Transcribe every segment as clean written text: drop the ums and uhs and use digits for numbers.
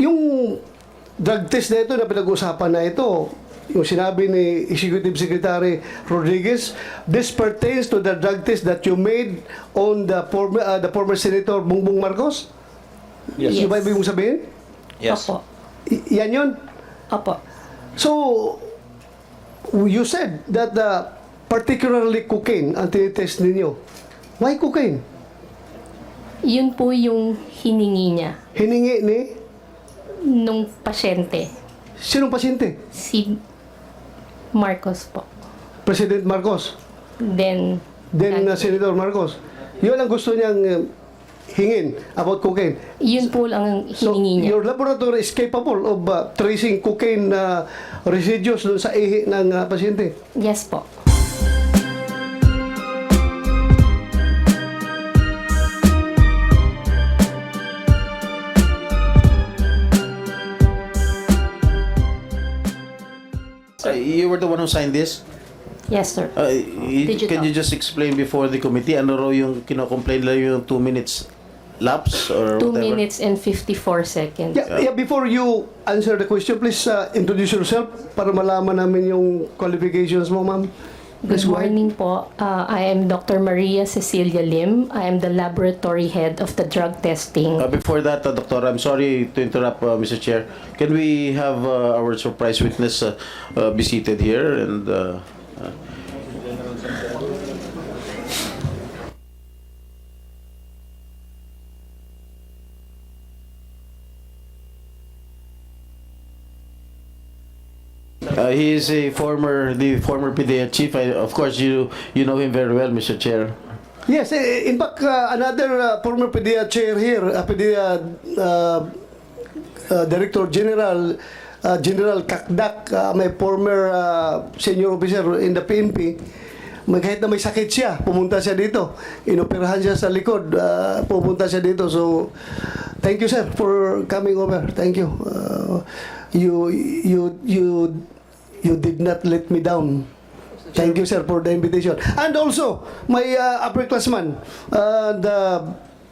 Yung drug test na ito na pinag-usapan na ito, yung sinabi ni Executive Secretary Rodriguez, this pertains to the drug test that you made on the former Senator Bongbong Marcos? Yes. Yung ba ibig mong sabihin? Yes. Opo. Yan yun? Opo. So, you said that particularly cocaine ang tinitest ninyo. Why cocaine? Yun po yung hiningi niya Hiningi ni nung pasyente. sinong pasyente? Si Marcos po. President Marcos. Then Senator Marcos. Yun ang gusto niyang hingin about cocaine. yun po lang ang So, hiningi niya. your laboratory is capable of tracing cocaine residues dun sa ihi ng pasyente. Yes po. You were the one who signed this? Yes, sir. Can Digital. you just explain before the committee, ano raw yung kino-complain lang yung 2 minutes lapse or 2 whatever? minutes and 54 seconds. Yeah, before you answer the question, please introduce yourself para malaman namin yung qualifications mo, ma'am. Please Good go ahead. morning po. I am Dr. Maria Cecilia Lim. I am the laboratory head of the drug testing. Before that, Doctor, I'm sorry to interrupt, Mr. Chair. Can we have our surprise witness be seated here? And he is the former PDEA chief. Of course, you know him very well, Mr. Chair. Yes, in fact, another former PDEA chair here, PDEA Director General, General Kakdak, may former senior officer in the PNP, kahit na may sakit siya, pumunta siya dito. Inoperahan siya sa likod, pumunta siya dito. So, thank you, sir, for coming over. Thank you. You did not let me down. Thank you, sir, for the invitation. And also, my upperclassman, the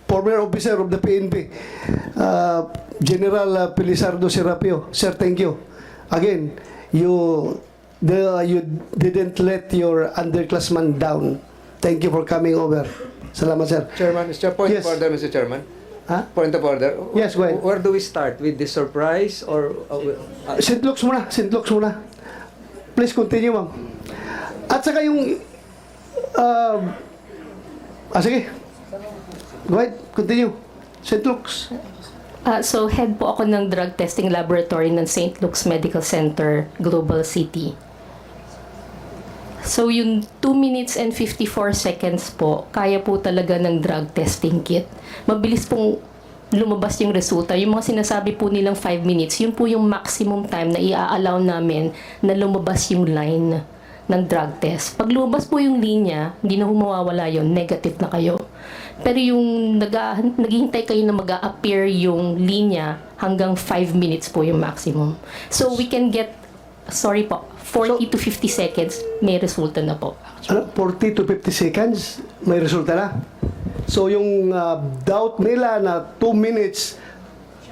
former officer of the PNP, General Pilisardo Serapio. Sir, thank you. Again, you didn't let your underclassman down. Thank you for coming over. Salamat, sir. Chairman, Mr. Point Yes. of order, Mr. Chairman. Ha? Point of order. Yes, go ahead. Where do we start? With the surprise or... St. Luke's muna, St. Luke's muna. Please continue, ma'am. At saka yung... sige. Go ahead, continue. St. Luke's. So, head po ako ng drug testing laboratory ng St. Luke's Medical Center, Global City. So, yung 2 minutes and 54 seconds po, kaya po talaga ng drug testing kit. Mabilis pong lumabas yung resulta. Yung mga sinasabi po nilang 5 minutes, yun po yung maximum time na i-allow namin na lumabas yung line ng drug test. Pag lumabas po yung linya, hindi na humawawala yun, negative na kayo. Pero yung naghihintay kayo na mag-a-appear yung linya, hanggang 5 minutes po yung maximum. So we can get, 40 to 50 seconds, may resulta na po. 40 to 50 seconds, may resulta na. So yung doubt nila na 2 minutes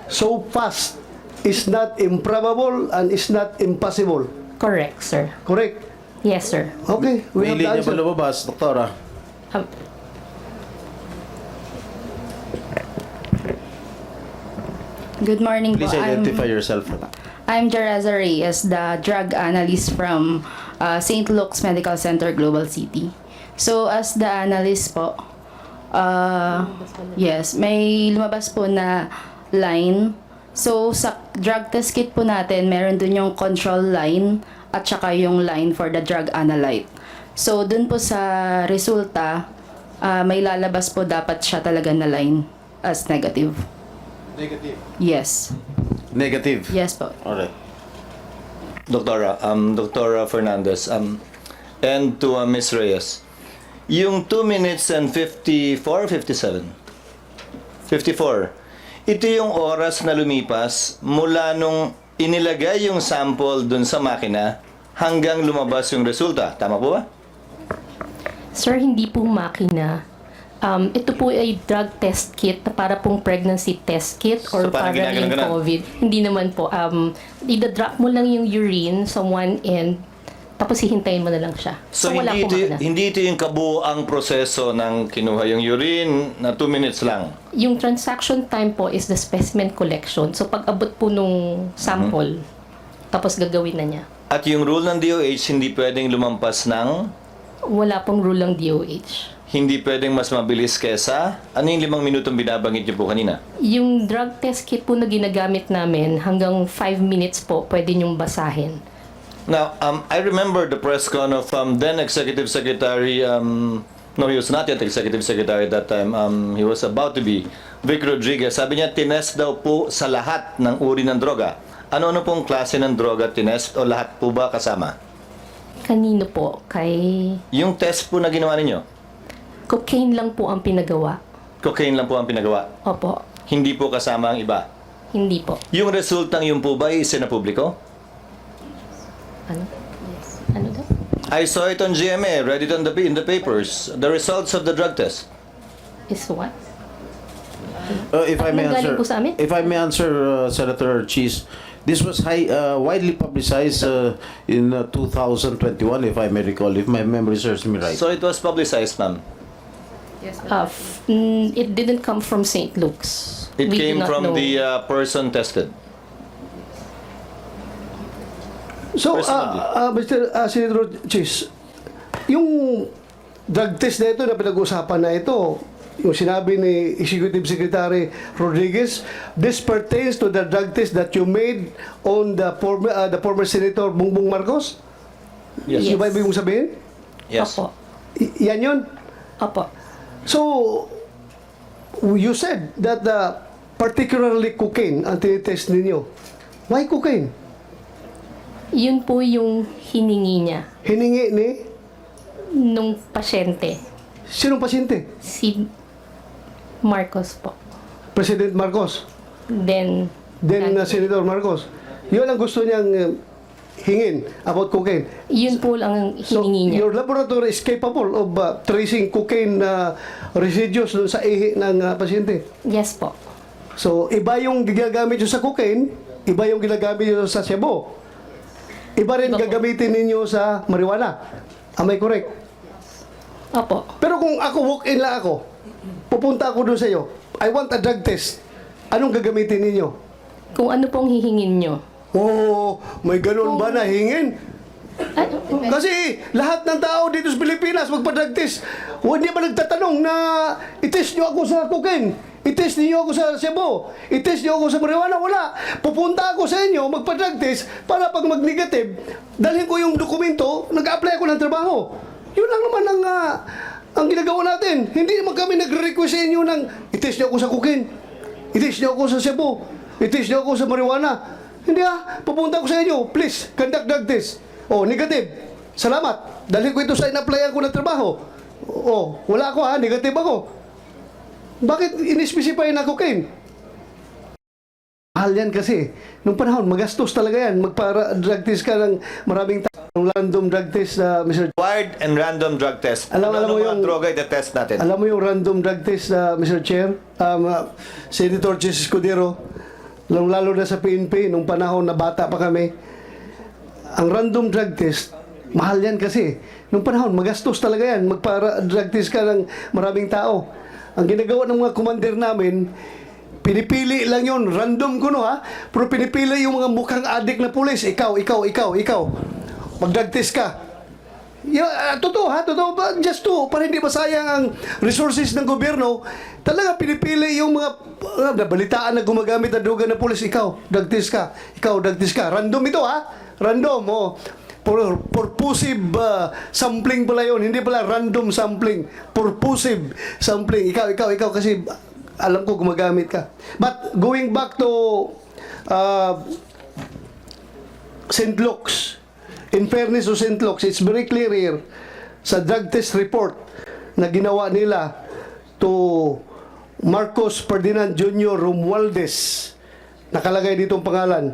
so fast is not improbable and is not impossible. Correct, sir. Correct? Yes, sir. Okay, we May have the linya ba answer. lumabas, Doktora? Good morning Please po. identify yourself. I'm Jereza Reyes, the drug analyst from St. Luke's Medical Center, Global City. So, as the analyst po, yes, may lumabas po na line. So, sa drug test kit po natin, meron dun yung control line at saka yung line for the drug analyte. So, dun po sa resulta, may lalabas po dapat siya talaga na line as negative. Negative. Yes. Negative. Yes po. Alright. Dr. Fernandez, and to Ms. Reyes, yung 2 minutes and 54, 57? 54. Ito yung oras na lumipas mula nung inilagay yung sample dun sa makina hanggang lumabas yung resulta. Tama po ba? Sir, hindi po makina. Ito po ay drug test kit na para pong pregnancy test kit or So, parang para ginaganon yung ka na? COVID. Hindi naman po. Idadrop mo lang yung urine sa one end, tapos hihintayin mo na lang siya. So, wala hindi, pong ito, makina. hindi ito yung kabuang proseso ng kinuha yung urine na 2 minutes lang. Yung transaction time po is the specimen collection. So pag abot po nung sample, tapos gagawin na niya. At yung rule ng DOH, hindi pwedeng lumampas ng, Wala pong rule ng DOH. hindi pwedeng mas mabilis kesa, ano yung 5 minutong binabanggit niyo po kanina? Yung drug test kit po na ginagamit namin, hanggang 5 minutes po pwede niyong basahin. Now, I remember the press con of then Executive Secretary, no, he was not yet Executive Secretary at that time, he was about to be, Vic Rodriguez. Sabi niya, tinest daw po sa lahat ng uri ng droga. Ano-ano pong klase ng droga tinest o lahat po ba kasama? Kanino po? Kay Yung test po na ginawa ninyo, cocaine lang po ang pinagawa. cocaine lang po ang pinagawa. Opo, Hindi po kasama ang iba. hindi po. Yung resultang yun po ba isinapubliko? Ano? Ano daw? I saw it on GMA, read it on in the papers. The results of the drug test. Is what? If I may Nanggaling answer, po sa amin? if I may answer, Senator Cheese, this was widely publicized in 2021, if I may recall, if my memory serves me right. So it was publicized, ma'am. It didn't come from St. Luke's. It We do came not from know. the person tested. So, Personally. Mr. Senator Chis, yung drug test na ito na pinag-usapan na ito, yung sinabi ni Executive Secretary Rodriguez, this pertains to the drug test that you made on the former Senator Bongbong Marcos? Yes. Yung ba ibig mong sabihin? Yes. Opo. Yan yun? Opo. So, you said that particularly cocaine ang tinitest ninyo. Why cocaine? Yun po yung hiningi niya Hiningi ni nung pasyente. sinong pasyente? Si Marcos po. President Marcos. Then, Senator Marcos. Yun ang gusto niyang hingin about cocaine. yun po lang ang So, hiningi niya. your laboratory is capable of tracing cocaine residues dun sa ihi ng pasyente. Yes po. So, iba yung ginagamit nyo sa cocaine, iba yung ginagamit nyo sa Cebu. Iba rin Iba po. gagamitin ninyo sa marijuana. Am I correct? Opo. Pero kung ako, walk-in lang ako, pupunta ako doon sa iyo, I want a drug test. Anong gagamitin ninyo? Kung ano pong hihingin nyo. Oh, may ganun ba na hingin? Ay, Kasi lahat ng tao dito sa Pilipinas magpa-drug test. Hindi ba nagtatanong na i-test nyo ako sa cocaine? I-test niyo ako sa Cebu? I-test niyo ako sa marijuana? Wala. Pupunta ako sa inyo, magpa-drug test para pag mag-negative, dalhin ko yung dokumento, nag-apply ako ng trabaho. Yun lang naman ang ginagawa natin. Hindi naman kami nagre-request sa inyo ng i-test niyo ako sa cocaine. I-test niyo ako sa Cebu. I-test niyo ako sa marijuana. Hindi pupunta ako sa inyo. Please, conduct drug test. Oh, negative. Salamat. Dahil ko ito sa in-applyan ko ng trabaho. Oh, wala ako negative ako. Bakit in-specify na cocaine? Mahal yan kasi. Nung panahon, magastos talaga yan. Magpa-drug test ka ng maraming random drug test, Mr. Wired and random drug test. Alam mo mga yung- droga ite-test natin? Alam mo yung random drug test, Mr. Chair? Senator Chis Escudero, lalo na sa PNP, nung panahon na bata pa kami, ang random drug test, mahal yan kasi. Nung panahon, magastos talaga yan. Magpa-drug test ka ng maraming tao. Ang ginagawa ng mga commander namin, pinipili lang yun. Random ko pero pinipili yung mga mukhang adik na pulis. Ikaw. Mag-drug test ka. Totoo totoo ba? Just para hindi masayang ang resources ng gobyerno, talaga pinipili yung mga nabalitaan na gumagamit ng droga na pulis. Ikaw, drug test ka. Random ito Random, purposive sampling pala yun. Hindi pala random sampling. Purposive sampling. Ikaw kasi alam ko gumagamit ka. But going back to St. Luke's, in fairness to St. Luke's, it's very clear here sa drug test report na ginawa nila to Marcos Ferdinand Jr. Romualdez. Nakalagay dito ang pangalan.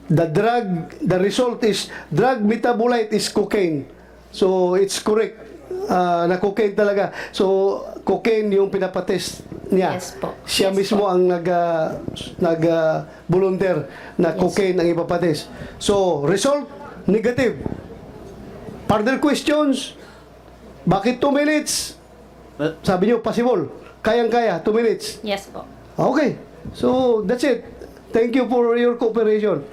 The result is drug metabolite is cocaine. So it's correct na cocaine talaga. So cocaine yung pinapatest niya. Yes po. Siya Yes mismo po. ang volunteer na cocaine ang ipapatest. So, result, negative. Further questions? Bakit 2 minutes? Sabi niyo, possible. Kayang-kaya, 2 minutes. Yes po. Okay. So, that's it. Thank you for your cooperation.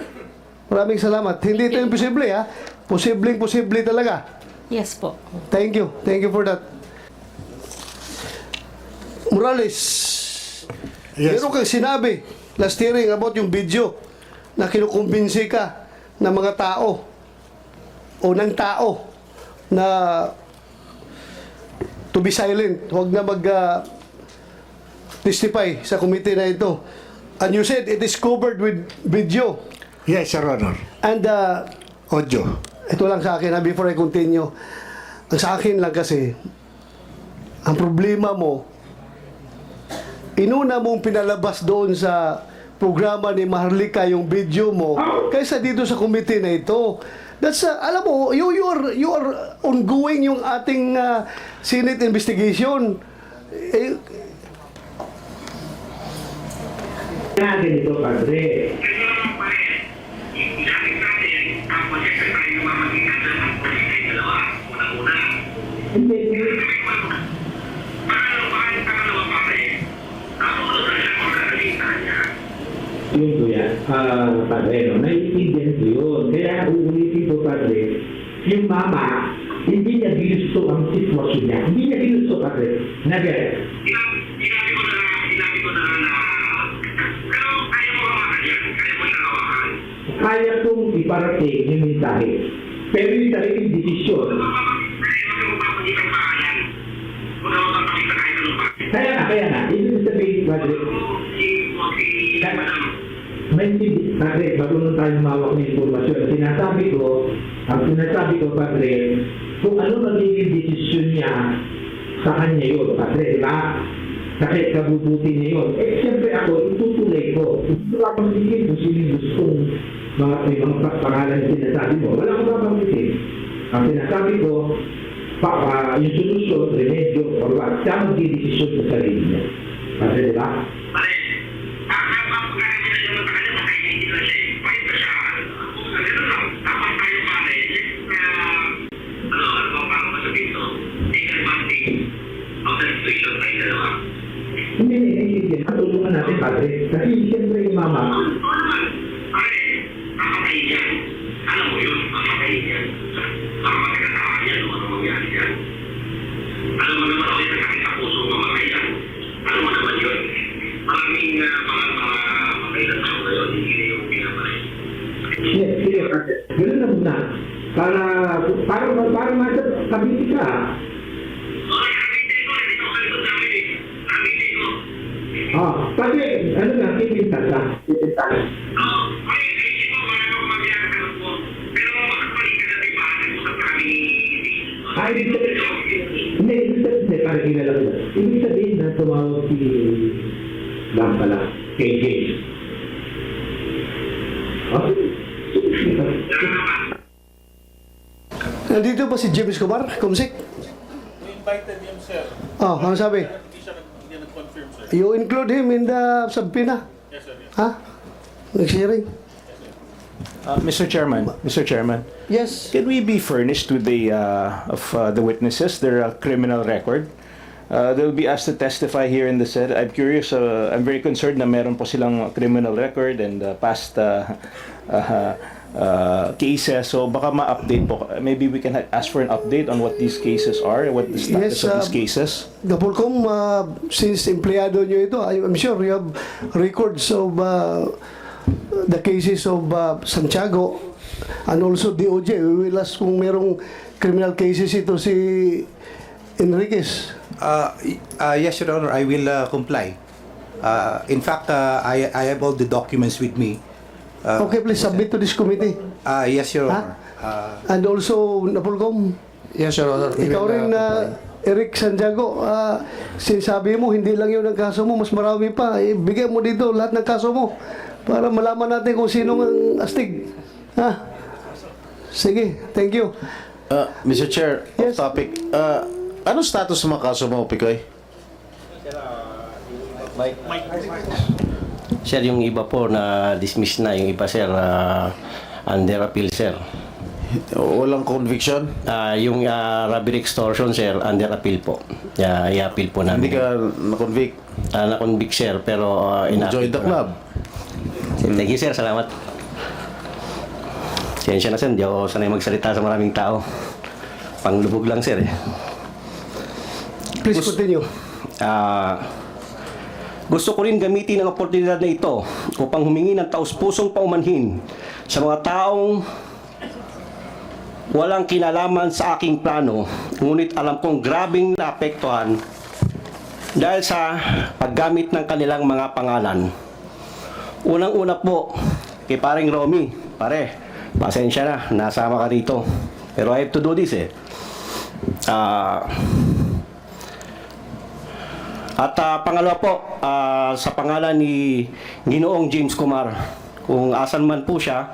Maraming salamat. Hindi ito imposible, ha? Posibleng-posible talaga. Yes po. Thank you. Thank you for that. Morales, meron kang sinabi last hearing about yung video na kinukumbinsi ka ng mga tao o ng tao na to be silent. Huwag na testify sa committee na ito. And you said it is covered with video. Yes, Your Honor. And Audio. ito lang sa akin, before I continue. Ang sa akin lang kasi, ang problema mo, inuna mong pinalabas doon sa programa ni Maharlika yung video mo kaysa dito sa committee na ito. That's, alam mo, you are ongoing yung ating Senate investigation. Ganito, Padre. Hindi. Yun po yan, Padre, no? Naiintindihan ko yun. Kaya uulitin ko, Padre, yung mama, hindi niya ginusto ang sitwasyon niya. Hindi niya ginusto, Padre. Never. Sinabi ko na pero ayaw mo hawakan yan. Kaya mo siyang hawakan. Kaya kong iparating yung mensahe. Pero yung sariling desisyon. Kaya mo mapapagit ang pangalan. Huwag mo mapapakita kahit anong bakit. Kaya na. Ibig sabihin, Padre, may hindi, Padre, bago nung tayo mawak ng informasyon, ang sinasabi ko, Padre, kung ano magiging desisyon niya sa kanya yun, Padre, diba? Kasi kabubuti niya yun. Eh, siyempre ako, itutuloy ko. Ito akong sige kung sino yung gustong mga pangalan na sinasabi mo. Wala akong papangkitin. Ang sinasabi ko, yung solusyon, remedyo, or what, siya magdidesisyon sa sarili niya. Padre, diba? Pare, pagkakaroon nila yung mga kanya, makainigil na siya. Pahit na siya. Ang gano'n lang. Dapat tayo pare, ano ba paano masabihin to? Take advantage of the situation tayo dalawa. Hindi, matulungan natin, Padre. Kasi siyempre yung mama, Pare, papatayin yan. Alam mo yun, papatayin yan. Baka magkakataan yan o ano mangyari yan. Alam mo naman ako yung sakit sa puso, mamatay yan. Alam mo naman yun. Maraming mga matay na tao ngayon, hindi na yung pinapatay. sige, Padre. Ganun na muna. Para masabiti ka. Okay, aminte ko. Ito ka ito namin eh. Aminte ko. Padre, ano na, kipintas ka. Okay, isip mo, wala akong magyari ka po. Pero makapalik ka na rin ba? Usap kami. Ibig sabihin, para kilala ko. Ibig sabihin na tumawag si Bang pala, KJ. Nandito ba si James Kumar? Kumsik? We invited him, sir. Oh, ano sabi? Hindi siya nag-confirm, sir. You include him in the subpoena? Yes, sir. Yes. Ha? Nag-sharing? Mr. Chairman, Yes. can we be furnished with the witnesses, their criminal record? They'll be asked to testify here in the Senate. I'm curious. I'm very concerned na meron po silang criminal record and past cases. So baka ma-update po. Maybe we can ask for an update on what these cases are, what the status Yes, of these cases. Gapolcom, since empleyado nyo ito, I'm sure you have records of the cases of Santiago and also DOJ. We will ask kung merong criminal cases ito si Enriquez. Yes, Your Honor, I will comply. In fact, I have all the documents with me. Okay, please submit to this committee. Yes, Your Ha? Honor. And also, Napolcom, Yes, Your Honor. ikaw rin na Eric Santiago, sinasabi mo, hindi lang yun ang kaso mo, mas marami pa. Bigay mo dito lahat ng kaso mo para malaman natin kung sino ang astig. Ha? Sige, thank you. Mr. Chair, Yes. off topic. Anong status ng mga kaso mo, Picoy? Sir, yung iba po na dismiss na, yung iba sir, under appeal sir. Walang conviction? Yung robbery extortion sir, under appeal po. I-appeal po namin. Hindi ka na-convict? Na-convict sir, pero Join the club? Thank you sir, salamat. Siyensya na sir, hindi ako sanay magsalita sa maraming tao. Panglubog lang sir eh. Please continue. Gusto ko rin gamitin ang oportunidad na ito upang humingi ng taus-pusong paumanhin sa mga taong walang kinalaman sa aking plano, ngunit alam kong grabing naapektuhan dahil sa paggamit ng kanilang mga pangalan. Unang-una po, kay paring Romy, pare, pasensya na, nasama ka rito. Pero I have to do this eh. Pangalawa po, sa pangalan ni Ginoong James Kumar, kung asan man po siya,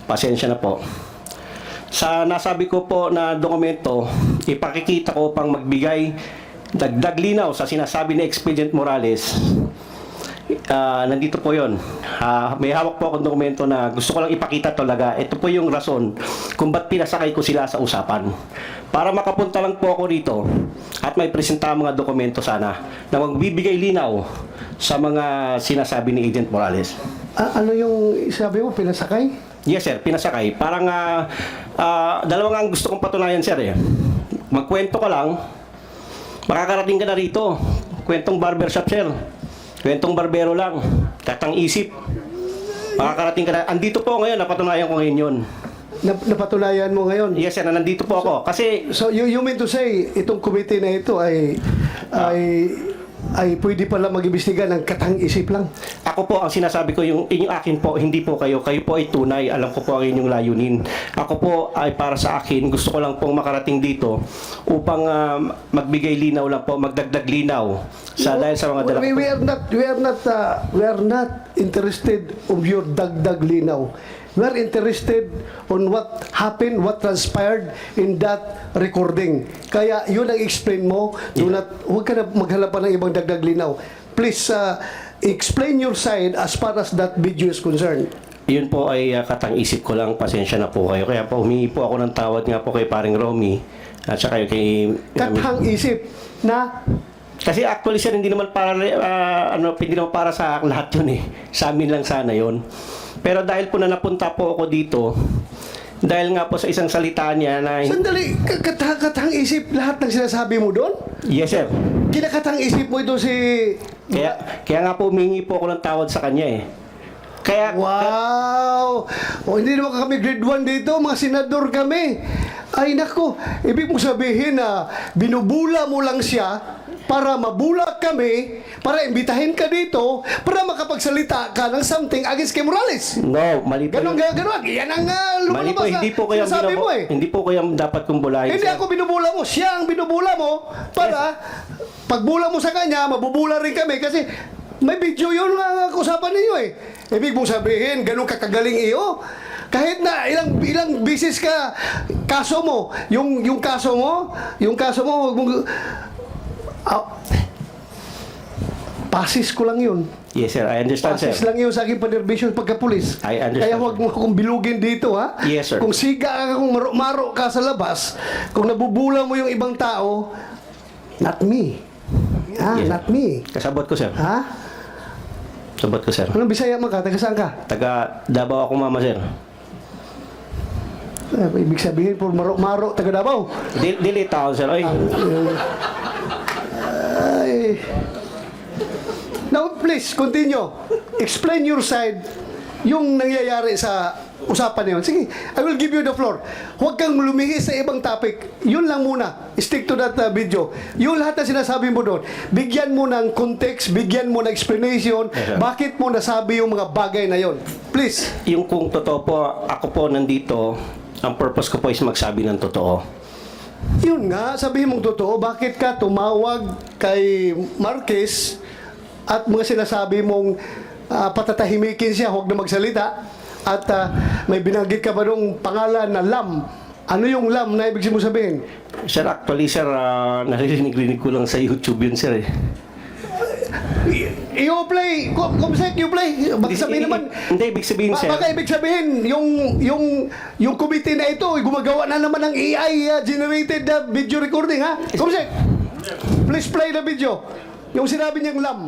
pasensya na po. Sa nasabi ko po na dokumento, ipakikita ko pang magbigay dagdag linaw sa sinasabi ni Expedient Morales. Nandito po yon. May hawak po akong dokumento na gusto ko lang ipakita talaga. Ito po yung rason kung ba't pinasakay ko sila sa usapan. Para makapunta lang po ako rito at may presenta mga dokumento sana na magbibigay linaw sa mga sinasabi ni Agent Morales. Ano yung sabi mo, pinasakay? Yes sir, pinasakay. Parang dalawa nga ang gusto kong patunayan sir eh. Magkwento ka lang, makakarating ka na rito. Kwentong barbershop sir. Kwentong barbero lang. Katang isip. Makakarating ka na. Andito po ngayon, napatunayan ko ngayon yun. Napatunayan mo ngayon? Yes sir, nandito po ako. Kasi So you mean to say, itong committee na ito ay pwede pala mag-imbestiga ng katang-isip lang? ako po, ang sinasabi ko, yung akin po, hindi po kayo. Kayo po ay tunay. Alam ko po ang inyong layunin. Ako po ay para sa akin, gusto ko lang pong makarating dito upang magbigay linaw lang po, magdagdag linaw sa dahil sa mga dala ko. We are not interested of your dagdag linaw. We are interested on what happened, what transpired in that recording. Kaya yun ang explain mo. Huwag ka na maghanap pa ng ibang dagdag linaw. Please explain your side as far as that video is concerned. Yun po ay katang-isip ko lang. Pasensya na po kayo. Kaya po humingi po ako ng tawad nga po kay paring Romy at saka kay... Katang-isip na... Kasi actually sir, hindi naman para hindi naman para sa lahat yun eh. Sa amin lang sana yun. Pero dahil po na napunta po ako dito, dahil nga po sa isang salita niya na... Sandali, katang-isip lahat ng sinasabi mo doon? Yes sir. Kinakatang-isip mo ito si... Kaya nga po humingi po ako ng tawad sa kanya eh. Kaya... Wow! O hindi naman kami grade 1 dito, mga senador kami. Ay nako, ibig mong sabihin na binubula mo lang siya para mabula kami, para imbitahin ka dito, para makapagsalita ka ng something against kay Morales. No, mali po. Ganon. Yan ang mali po, hindi po kayo sinasabi mo eh. Hindi po kayo dapat kong bulahin. Hindi ako binubula mo, siya ang binubula mo para pagbula mo sa kanya, mabubula rin kami kasi may video yun nga usapan ninyo eh. Ibig mong sabihin, ganun kakagaling iyo. Kahit na ilang bisis ka kaso mo, yung kaso mo, wag mong pasis ko lang yun. Yes sir, I understand Pasis sir. lang yun sa aking panerbisyon pagka-pulis. I understand, Kaya huwag mo akong bilugin dito ha. Yes sir. Kung siga ka, kung maro ka sa labas, kung nabubula mo yung ibang tao, not me. Yes. Not me. Kasabot ko sir. Ha? Sabot ko sir. Anong Bisaya man ka? Taga saan ka? Taga Davao ako mama sir. Ibig sabihin, puro maro, taga Davao. Dili taon sir. Oy. Ay. Now, please, continue. Explain your side, yung nangyayari sa usapan na yun. Sige, I will give you the floor. Huwag kang lumihis sa ibang topic. Yun lang muna. Stick to that video. Yung lahat na sinasabi mo doon, bigyan mo ng context, bigyan mo ng explanation, bakit mo nasabi yung mga bagay na yun. Please. Yung kung totoo po, ako po nandito, ang purpose ko po is magsabi ng totoo. Yun nga, sabihin mong totoo, bakit ka tumawag kay Marquez at mga sinasabi mong patatahimikin siya, huwag na magsalita, at may binanggit ka ba nung pangalan na Lam? Ano yung Lam na ibig mo sabihin? Sir, actually sir, naririnig ko lang sa YouTube yun sir eh. You play, Kumsek, you play. Baka sabihin naman, Hindi, ibig sabihin, sir. baka ibig sabihin, yung committee na ito, gumagawa na naman ng AI generated video recording, ha? Kumsek, please play the video. Yung sinabi niyang lam.